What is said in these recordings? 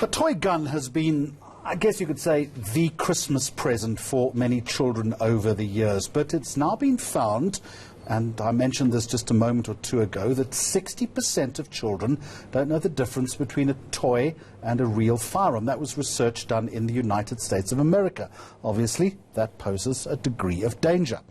A toy gun has been, I guess you could say, the Christmas present for many children over the years. But it's now been found, and I mentioned this just a moment or two ago, that 60% of children don't know the difference between a toy and a real firearm. That was research done in the United States of America. Obviously, that poses a degree of danger.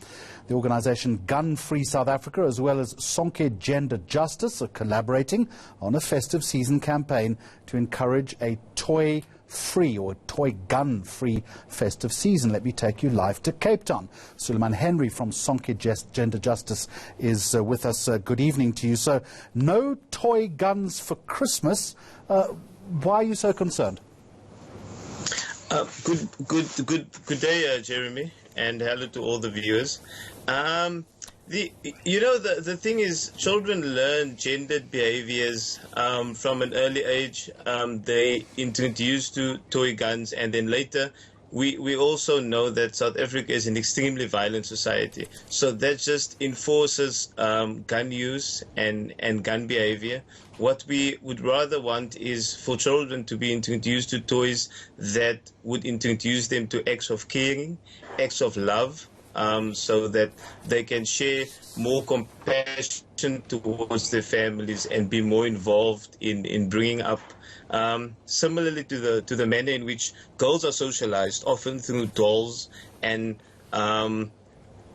The organisation Gun Free South Africa, as well as Sonke Gender Justice, are collaborating on a festive season campaign to encourage a toy-free or toy gun-free festive season. Let me take you live to Cape Town. Suleiman Henry from Sonke Gender Justice is with us. Good evening to you. So, no toy guns for Christmas. Why are you so concerned? Good day, Jeremy, and hello to all the viewers. The thing is, children learn gendered behaviors from an early age. They introduced to toy guns, and then later we also know that South Africa is an extremely violent society. So that just enforces gun use and gun behavior. What we would rather want is for children to be introduced to toys that would introduce them to acts of caring, acts of love, so that they can share more compassion towards their families and be more involved in bringing up. Similarly to the manner in which girls are socialized, often through dolls and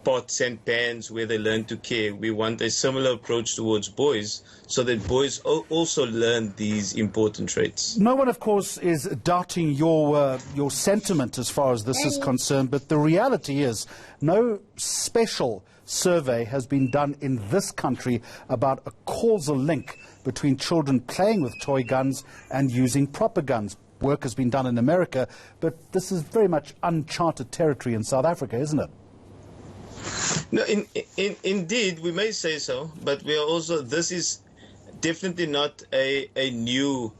pots and pans where they learn to care. We want a similar approach towards boys so that boys also learn these important traits. No one, of course, is doubting your sentiment as far as this is concerned, but the reality is no special survey has been done in this country about a causal link between children playing with toy guns and using proper guns. Work has been done in America, but this is very much uncharted territory in South Africa, isn't it? No, indeed, we may say so, but we are also. This is definitely not a new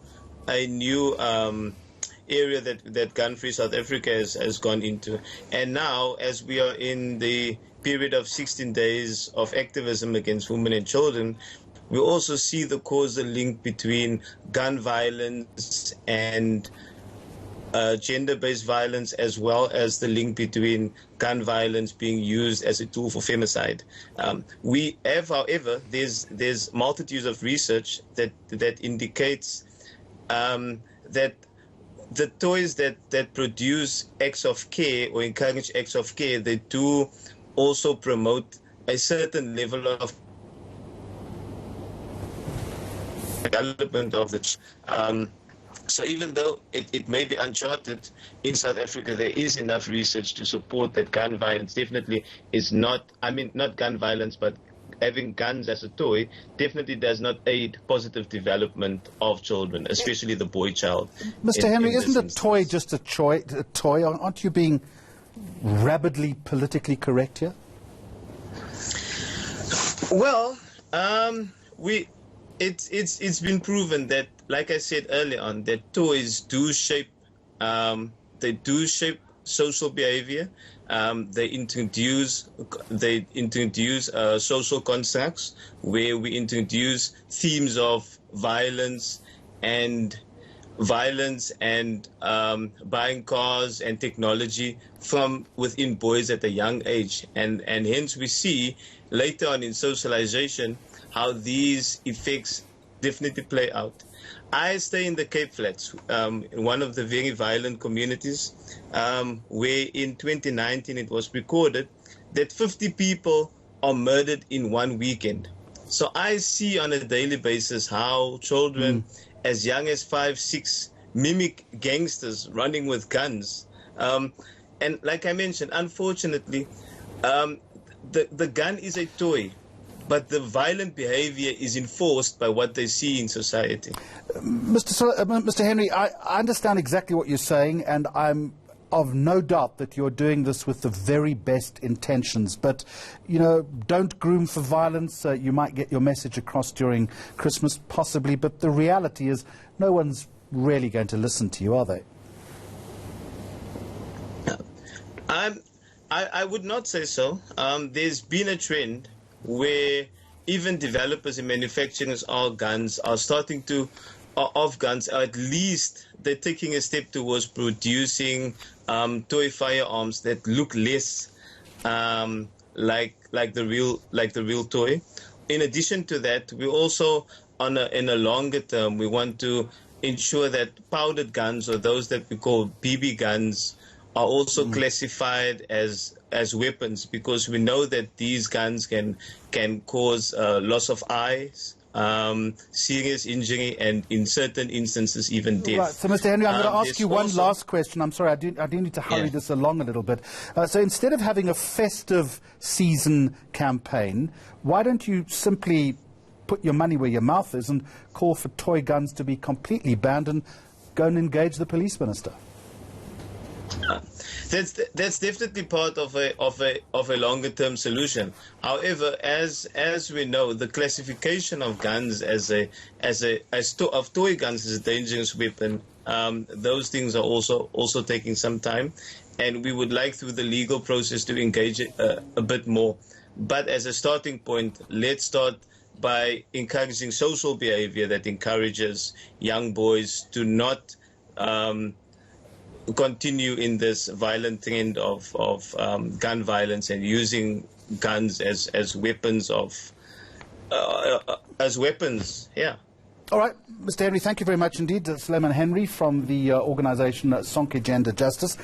area that Gun Free South Africa has gone into. And now, as we are in the period of 16 days of activism against women and children, we also see the causal link between gun violence and gender-based violence, as well as the link between gun violence being used as a tool for femicide. We have, however, there's multitudes of research that indicates that the toys that produce acts of care or encourage acts of care, they do also promote a certain level of development of the so even though it may be uncharted, in South Africa there is enough research to support that gun violence definitely is not, not gun violence, but having guns as a toy definitely does not aid positive development of children, especially the boy child. Mr. Henry, isn't a toy just a toy? Aren't you being rabidly politically correct here? Well, it's been proven that, like I said earlier on, that toys do shape social behavior. They introduce social constructs where we introduce themes of violence and buying cars and technology from within boys at a young age, and hence we see later on in socialization how these effects definitely play out. I stay in the Cape Flats, in one of the very violent communities, where in 2019 it was recorded that 50 people are murdered in one weekend. So I see on a daily basis how children as young as 5, 6 mimic gangsters running with guns. And like I mentioned, unfortunately, the gun is a toy, but the violent behavior is enforced by what they see in society. Mr. Henry, I understand exactly what you're saying, and I'm of no doubt that you're doing this with the very best intentions. But, don't groom for violence. You might get your message across during Christmas, possibly, but the reality is no one's really going to listen to you, are they? I would not say so. There's been a trend where even developers and manufacturers of guns are starting to of guns, or at least they're taking a step towards producing toy firearms that look less like the real toy. In addition to that, we also in a longer term, we want to ensure that powdered guns, or those that we call BB guns, are also classified as weapons, because we know that these guns can cause loss of eyes, serious injury, and in certain instances even death. Right. So, Mr. Henry, I'm going to ask you one last question. I'm sorry, I do need to hurry this along a little bit. So instead of having a festive season campaign, why don't you simply put your money where your mouth is and call for toy guns to be completely banned and go and engage the police minister? That's definitely part of a longer term solution. However, as we know, the classification of guns of toy guns as a dangerous weapon, those things are also taking some time, and we would like through the legal process to engage a bit more. But as a starting point, let's start by encouraging social behavior that encourages young boys to not continue in this violent trend of gun violence and using guns as weapons Yeah. All right, Mr. Henry, thank you very much indeed. Suleiman Henry from the organisation Sonke Gender Justice.